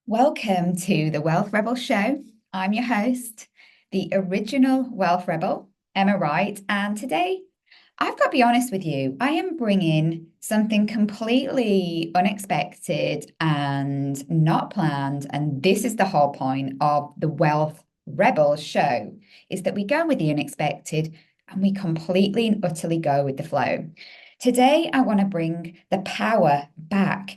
Welcome to the Wealth Rebel Show. I'm your host, the original Wealth Rebel, Emma Wright, and today I've got to be honest with you, I am bringing something completely unexpected and not planned, and this is the whole point of the Wealth Rebel Show, is that we go with the unexpected and we completely and utterly go with the flow. Today, I want to bring the power back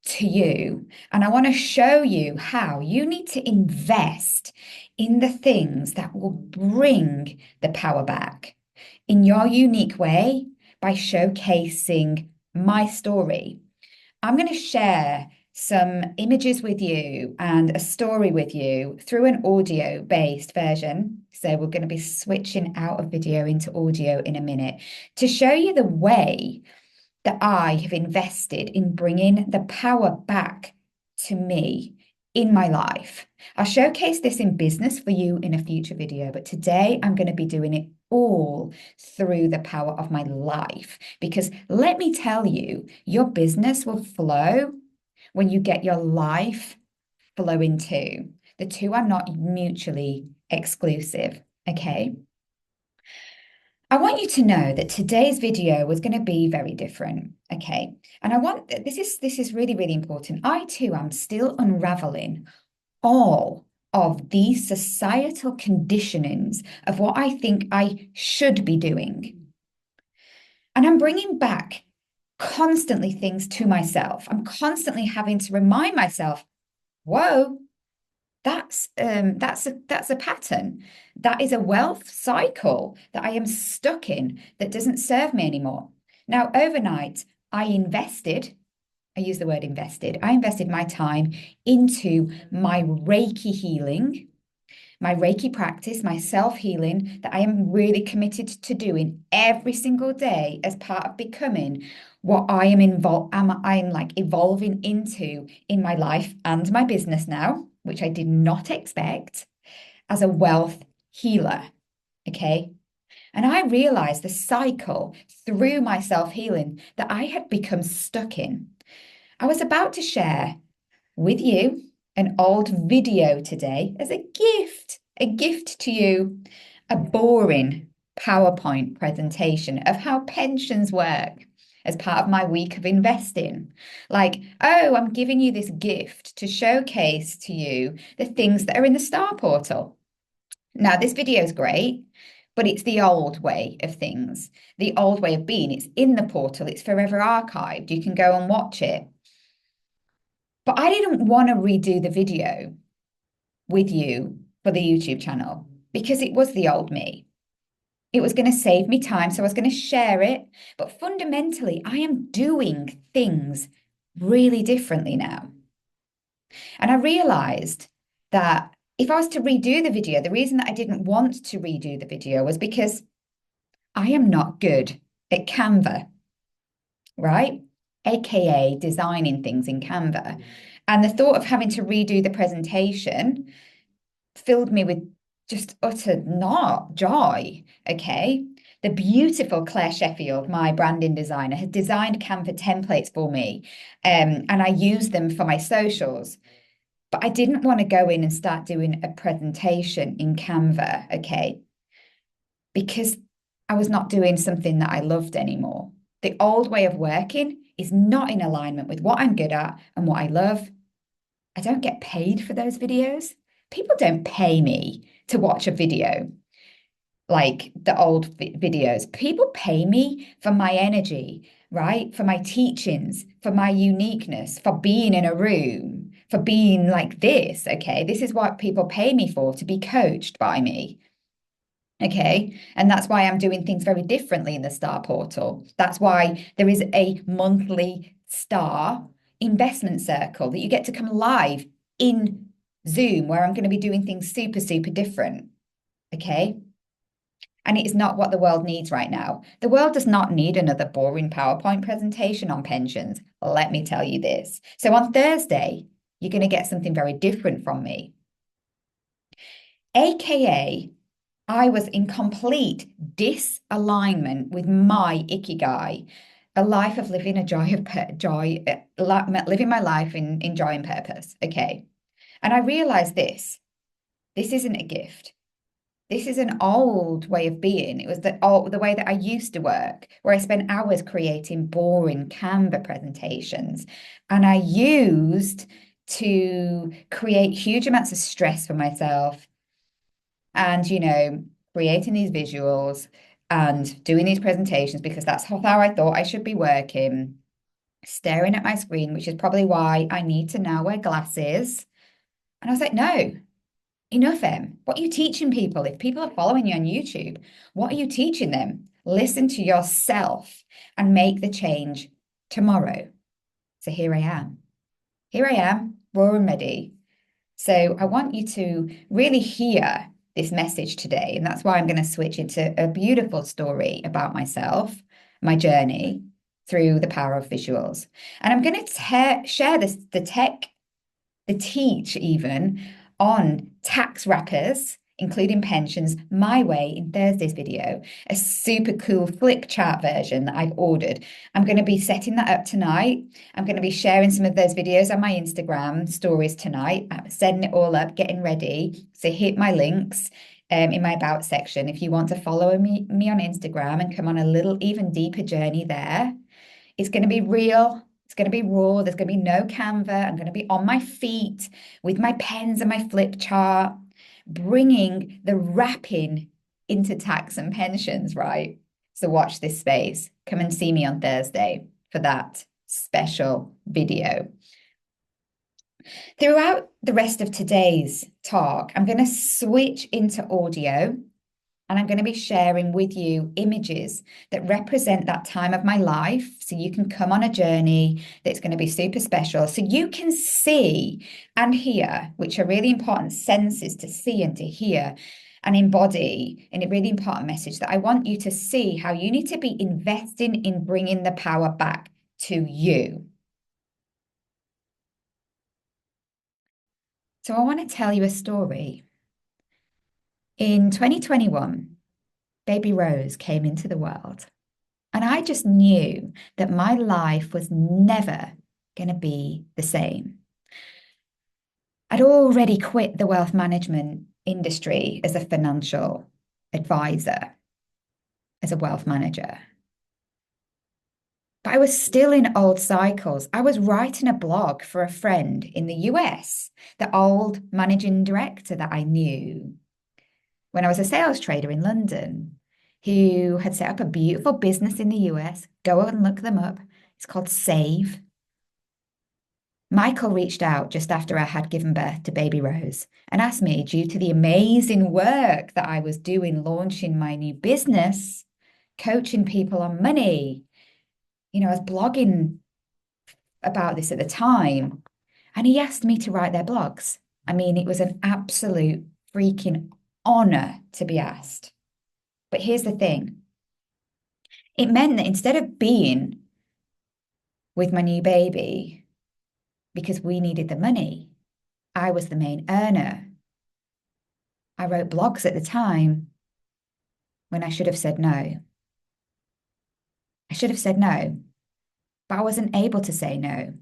to you. And I want to show you how you need to invest in the things that will bring the power back in your unique way by showcasing my story. I'm going to share some images with you and a story with you through an audio-based version. So we're going to be switching out of video into audio in a minute to show you the way that I have invested in bringing the power back to me in my life. I'll showcase this in business for you in a future video, but today I'm going to be doing it all through the power of my life. Because let me tell you, your business will flow when you get your life flowing too. The two are not mutually exclusive, okay? I want you to know that today's video was going to be very different, okay? And I want this is really, really important. I too am still unraveling all of these societal conditionings of what I think I should be doing. And I'm bringing back constantly things to myself. I'm constantly having to remind myself, whoa, that's a pattern. That is a wealth cycle that I am stuck in that doesn't serve me anymore. Now, overnight, I use the word invested, I invested my time into my Reiki healing, my Reiki practice, my self-healing that I am really committed to doing every single day as part of becoming what I'm like evolving into in my life and my business now, which I did not expect, as a wealth healer. Okay. And I realized the cycle through my self-healing that I had become stuck in. I was about to share with you an old video today as a gift to you, a boring PowerPoint presentation of how pensions work as part of my week of investing. Like, oh, I'm giving you this gift to showcase to you the things that are in the Star Portal. Now, this video is great, but it's the old way of things, the old way of being. It's in the portal, it's forever archived. You can go and watch it. But I didn't want to redo the video with you for the YouTube channel because it was the old me. It was going to save me time, so I was going to share it. But fundamentally, I am doing things really differently now. And I realized that if I was to redo the video, the reason that I didn't want to redo the video was because I am not good at Canva, right? AKA designing things in Canva. And the thought of having to redo the presentation filled me with just utter not joy. Okay. The beautiful Claire Sheffield, my branding designer, has designed Canva templates for me. And I use them for my socials. But I didn't want to go in and start doing a presentation in Canva, okay? Because I was not doing something that I loved anymore. The old way of working is not in alignment with what I'm good at and what I love. I don't get paid for those videos. People don't pay me to watch a video like the old videos. People pay me for my energy, right? For my teachings, for my uniqueness, for being in a room, for being like this, okay? This is what people pay me for, to be coached by me. Okay. And that's why I'm doing things very differently in the Star Portal. That's why there is a monthly Star investment circle that you get to come live in Zoom, where I'm going to be doing things super, super different. Okay. And it is not what the world needs right now. The world does not need another boring PowerPoint presentation on pensions. Let me tell you this. So on Thursday, you're going to get something very different from me. AKA, I was in complete disalignment with my Ikigai, a life of living a joy of living my life in joy and purpose. Okay. And I realized this isn't a gift. This is an old way of being. It was the way that I used to work, where I spent hours creating boring Canva presentations. And I used to create huge amounts of stress for myself and, creating these visuals and doing these presentations because that's how I thought I should be working, staring at my screen, which is probably why I need to now wear glasses. And I was like, no, enough, Em. What are you teaching people? If people are following you on YouTube, what are you teaching them? Listen to yourself and make the change tomorrow. So here I am. Here I am, raw and ready. So I want you to really hear this message today. And that's why I'm going to switch into a beautiful story about myself, my journey through the power of visuals. And I'm going to share the teach even on tax wrappers, including pensions, my way in Thursday's video, a super cool flip chart version that I've ordered. I'm going to be setting that up tonight. I'm going to be sharing some of those videos on my Instagram stories tonight. I'm setting it all up, getting ready. So hit my links in my about section if you want to follow me on Instagram and come on a little even deeper journey there. It's going to be real. It's going to be raw. There's going to be no Canva. I'm going to be on my feet with my pens and my flip chart, bringing the wrapping into tax and pensions, right? So watch this space. Come and see me on Thursday for that special video. Throughout the rest of today's talk, I'm going to switch into audio. And I'm going to be sharing with you images that represent that time of my life. So you can come on a journey that's going to be super special. So you can see and hear, which are really important senses to see and to hear and embody in a really important message that I want you to see how you need to be investing in bringing the power back to you. So I want to tell you a story. In 2021, baby Rose came into the world. And I just knew that my life was never going to be the same. I'd already quit the wealth management industry as a financial advisor, as a wealth manager. But I was still in old cycles. I was writing a blog for a friend in the US, the old managing director that I knew when I was a sales trader in London, who had set up a beautiful business in the US. Go and look them up. It's called Save. Michael reached out just after I had given birth to baby Rose and asked me, due to the amazing work that I was doing, launching my new business, coaching people on money. I was blogging about this at the time, and he asked me to write their blogs. I mean, it was an absolute freaking honor to be asked. But here's the thing. It meant that instead of being with my new baby, because we needed the money, I was the main earner. I wrote blogs at the time when I should have said no. I should have said no, but I wasn't able to say no.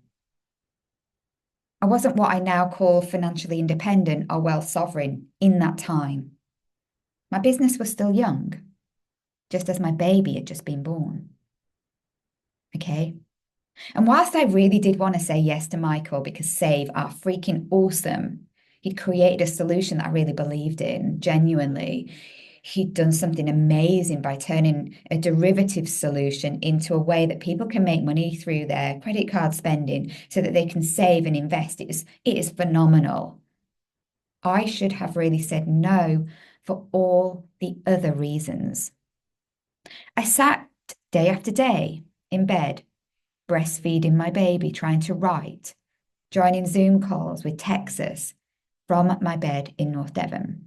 I wasn't what I now call financially independent or wealth sovereign in that time. My business was still young, just as my baby had just been born. Okay? And whilst I really did want to say yes to Michael because Save are freaking awesome, he'd created a solution that I really believed in, genuinely. He'd done something amazing by turning a derivative solution into a way that people can make money through their credit card spending so that they can save and invest. It is phenomenal. I should have really said no for all the other reasons. I sat day after day in bed, breastfeeding my baby, trying to write, joining Zoom calls with Texas from my bed in North Devon,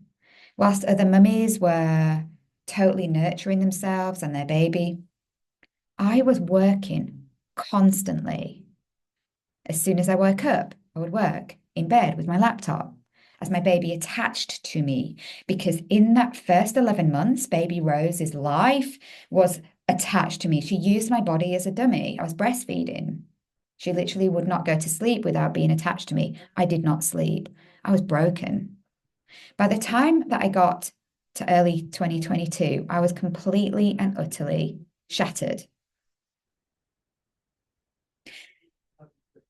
whilst other mummies were totally nurturing themselves and their baby. I was working constantly. As soon as I woke up, I would work in bed with my laptop as my baby attached to me, because in that first 11 months, baby Rose's life was attached to me. She used my body as a dummy. I was breastfeeding. She literally would not go to sleep without being attached to me. I did not sleep. I was broken. By the time that I got to early 2022, I was completely and utterly shattered.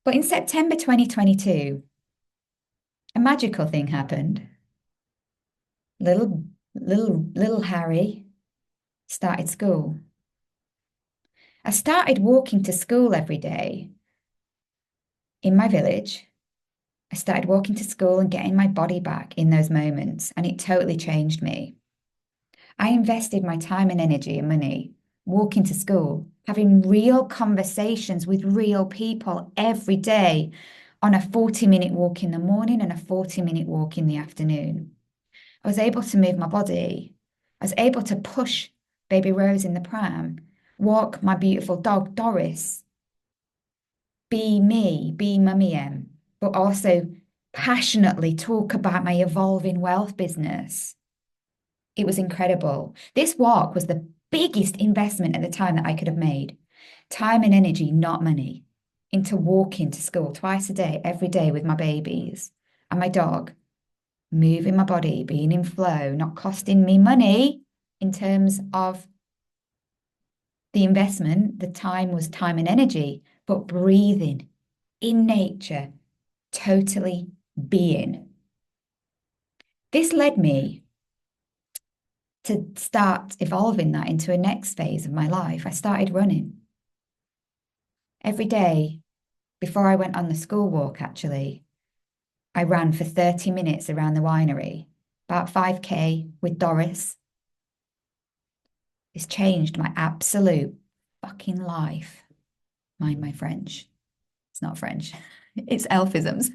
But in September 2022, a magical thing happened. Little Harry started school. I started walking to school every day in my village. I started walking to school and getting my body back in those moments, and it totally changed me. I invested my time and energy and money walking to school, having real conversations with real people every day on a 40-minute walk in the morning and a 40-minute walk in the afternoon. I was able to move my body. I was able to push baby Rose in the pram, walk my beautiful dog Doris, be me, be Mummy M, but also passionately talk about my evolving wealth business. It was incredible. This walk was the biggest investment at the time that I could have made. Time and energy, not money, into walking to school twice a day, every day with my babies and my dog, moving my body, being in flow, not costing me money in terms of the investment. The time was time and energy, but breathing in nature, totally being. This led me to start evolving that into a next phase of my life. I started running every day before I went on the school walk, actually. I ran for 30 minutes around the winery, about 5K with Doris. It's changed my absolute fucking life. Mind my French. It's not French. It's Elphisms.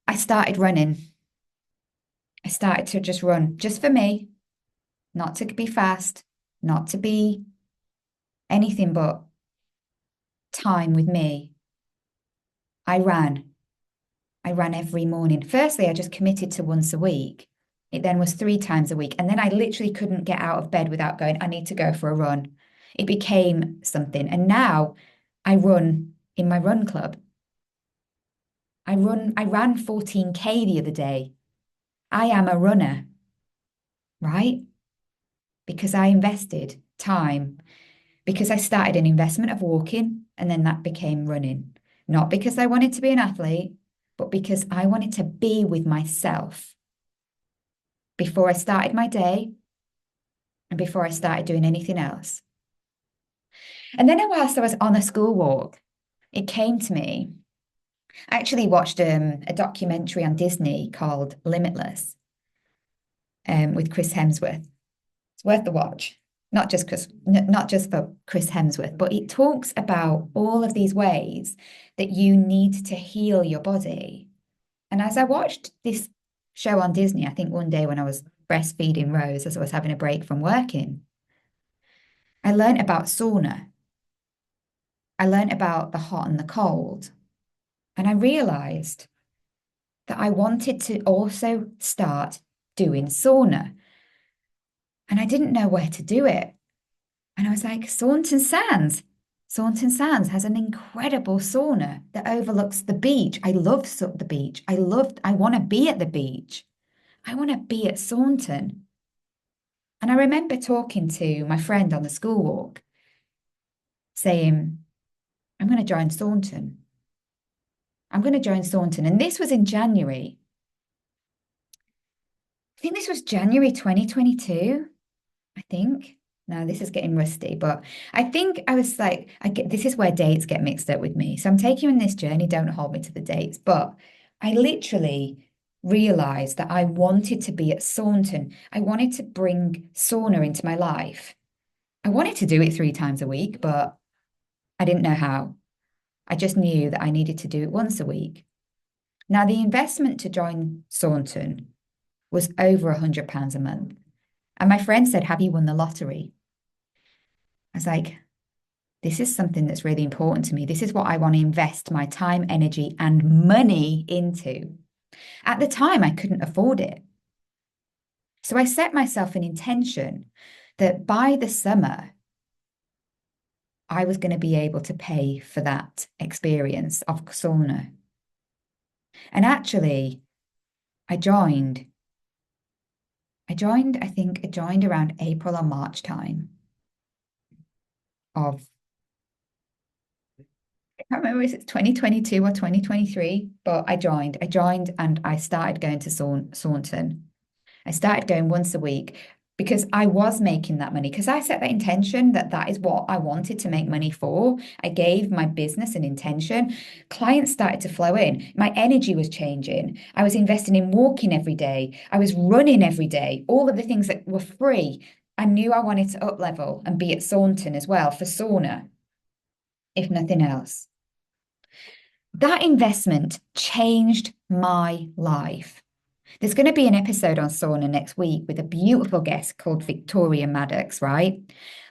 I started running. I started to just run just for me, not to be fast, not to be anything but time with me. I ran. I ran every morning. Firstly, I just committed to once a week. It then was 3 times a week. And then I literally couldn't get out of bed without going, I need to go for a run. It became something. And now I run in my run club. I ran 14K the other day. I am a runner, right? Because I invested time, because I started an investment of walking and then that became running. Not because I wanted to be an athlete, but because I wanted to be with myself before I started my day and before I started doing anything else. And then whilst I was on a school walk, it came to me. I actually watched a documentary on Disney called Limitless with Chris Hemsworth. It's worth the watch, not just for Chris Hemsworth, but it talks about all of these ways that you need to heal your body. And as I watched this show on Disney, I think one day when I was breastfeeding Rose as I was having a break from working, I learned about sauna. I learned about the hot and the cold. And I realized that I wanted to also start doing sauna. And I didn't know where to do it. And I was like, Saunton Sands. Saunton Sands has an incredible sauna that overlooks the beach. I love the beach. I want to be at the beach. I want to be at Saunton. And I remember talking to my friend on the school walk, saying, I'm going to join Saunton. I'm going to join Saunton. And this was in January. I think this was January 2022. I think. Now this is getting rusty, but I think I was like, this is where dates get mixed up with me. So I'm taking you on this journey. Don't hold me to the dates. But I literally realized that I wanted to be at Saunton. I wanted to bring sauna into my life. I wanted to do it 3 times a week, but I didn't know how. I just knew that I needed to do it once a week. Now, the investment to join Saunton was over £100 a month. And my friend said, have you won the lottery? I was like, this is something that's really important to me. This is what I want to invest my time, energy, and money into. At the time, I couldn't afford it. So I set myself an intention that by the summer, I was going to be able to pay for that experience of sauna. And actually, I joined. I joined around April or March time of, I can't remember if it's 2022 or 2023, but I joined. I joined and I started going to Saunton. I started going once a week because I was making that money because I set that intention that that is what I wanted to make money for. I gave my business an intention. Clients started to flow in. My energy was changing. I was investing in walking every day. I was running every day. All of the things that were free. I knew I wanted to up level and be at Saunton as well for sauna, if nothing else. That investment changed my life. There's going to be an episode on sauna next week with a beautiful guest called Victoria Maddox, right?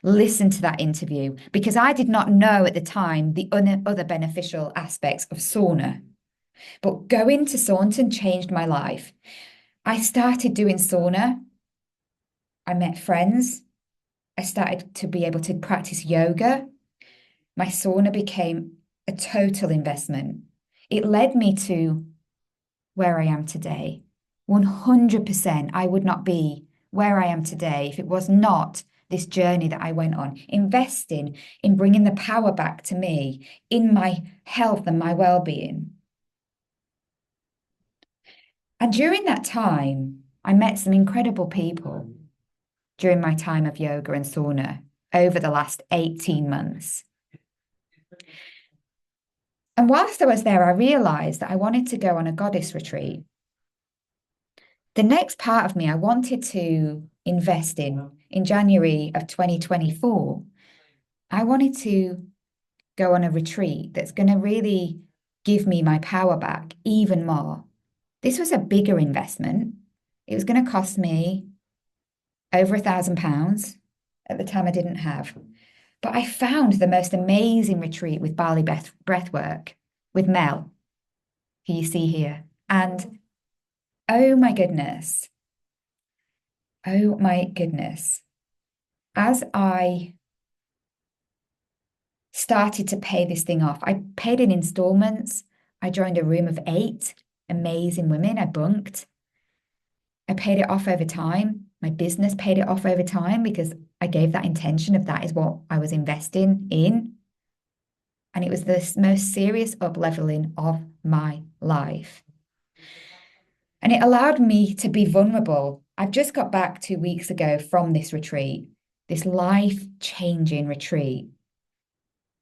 Listen to that interview because I did not know at the time the other beneficial aspects of sauna. But going to Saunton changed my life. I started doing sauna. I met friends. I started to be able to practice yoga. My sauna became a total investment. It led me to where I am today. 100%, I would not be where I am today if it was not this journey that I went on, investing in bringing the power back to me in my health and my well-being. And during that time, I met some incredible people during my time of yoga and sauna over the last 18 months. And whilst I was there, I realized that I wanted to go on a goddess retreat. The next part of me I wanted to invest in January of 2024, I wanted to go on a retreat that's going to really give me my power back even more. This was a bigger investment. It was going to cost me over £1,000. At the time, I didn't have. But I found the most amazing retreat with Bali breathwork with Mel, who you see here. And oh my goodness. Oh my goodness. As I started to pay this thing off, I paid in installments. I joined a room of 8 amazing women. I bunked. I paid it off over time. My business paid it off over time because I gave that intention of that is what I was investing in. And it was the most serious up leveling of my life. And it allowed me to be vulnerable. I've just got back 2 weeks ago from this retreat, this life-changing retreat.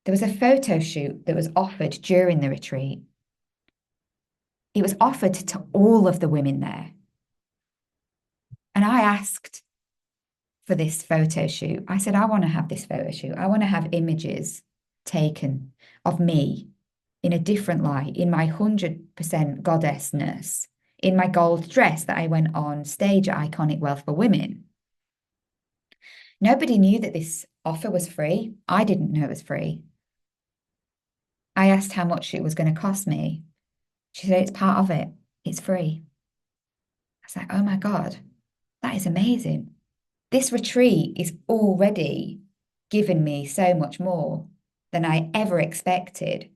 There was a photo shoot that was offered during the retreat. It was offered to all of the women there. And I asked for this photo shoot. I said, I want to have this photo shoot. I want to have images taken of me in a different light, in my 100% goddessness, in my gold dress that I went on stage at Iconic Wealth for Women. Nobody knew that this offer was free. I didn't know it was free. I asked how much it was going to cost me. She said, it's part of it. It's free. I was like, oh my God, that is amazing. This retreat is already given me so much more than I ever expected.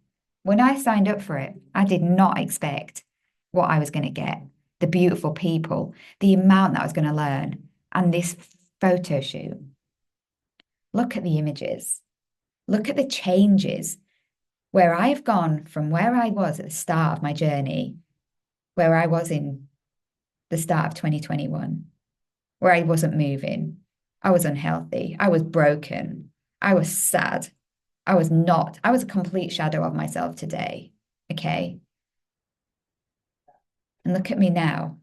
When I signed up for it, I did not expect what I was going to get, the beautiful people, the amount that I was going to learn, and this photo shoot. Look at the images. Look at the changes where I've gone from where I was at the start of my journey, where I was in the start of 2021, where I wasn't moving. I was unhealthy. I was broken. I was sad. I was a complete shadow of myself today. Okay. And look at me now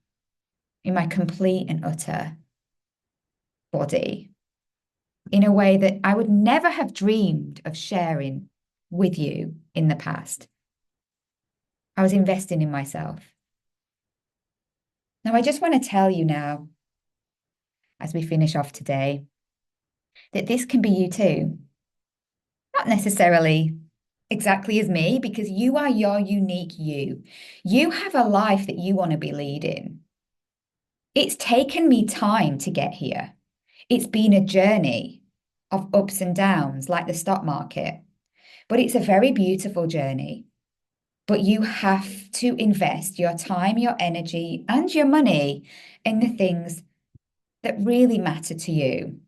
in my complete and utter body in a way that I would never have dreamed of sharing with you in the past. I was investing in myself. Now, I just want to tell you now, as we finish off today, that this can be you too. Not necessarily exactly as me, because you are your unique you. You have a life that you want to be leading. It's taken me time to get here. It's been a journey of ups and downs, like the stock market, but it's a very beautiful journey. but you have to invest your time, your energy, and your money in the things that really matter to you.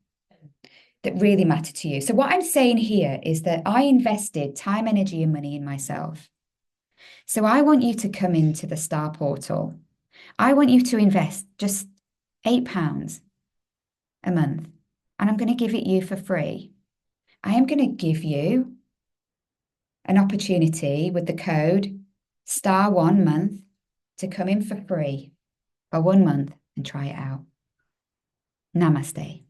That really matter to you. So, what I'm saying here is that I invested time, energy, and money in myself. So, I want you to come into the Star Portal. I want you to invest just £8 a month, and I'm going to give it you for free. I am going to give you an opportunity with the code STAR1month to come in for free for 1 month and try it out. Namaste.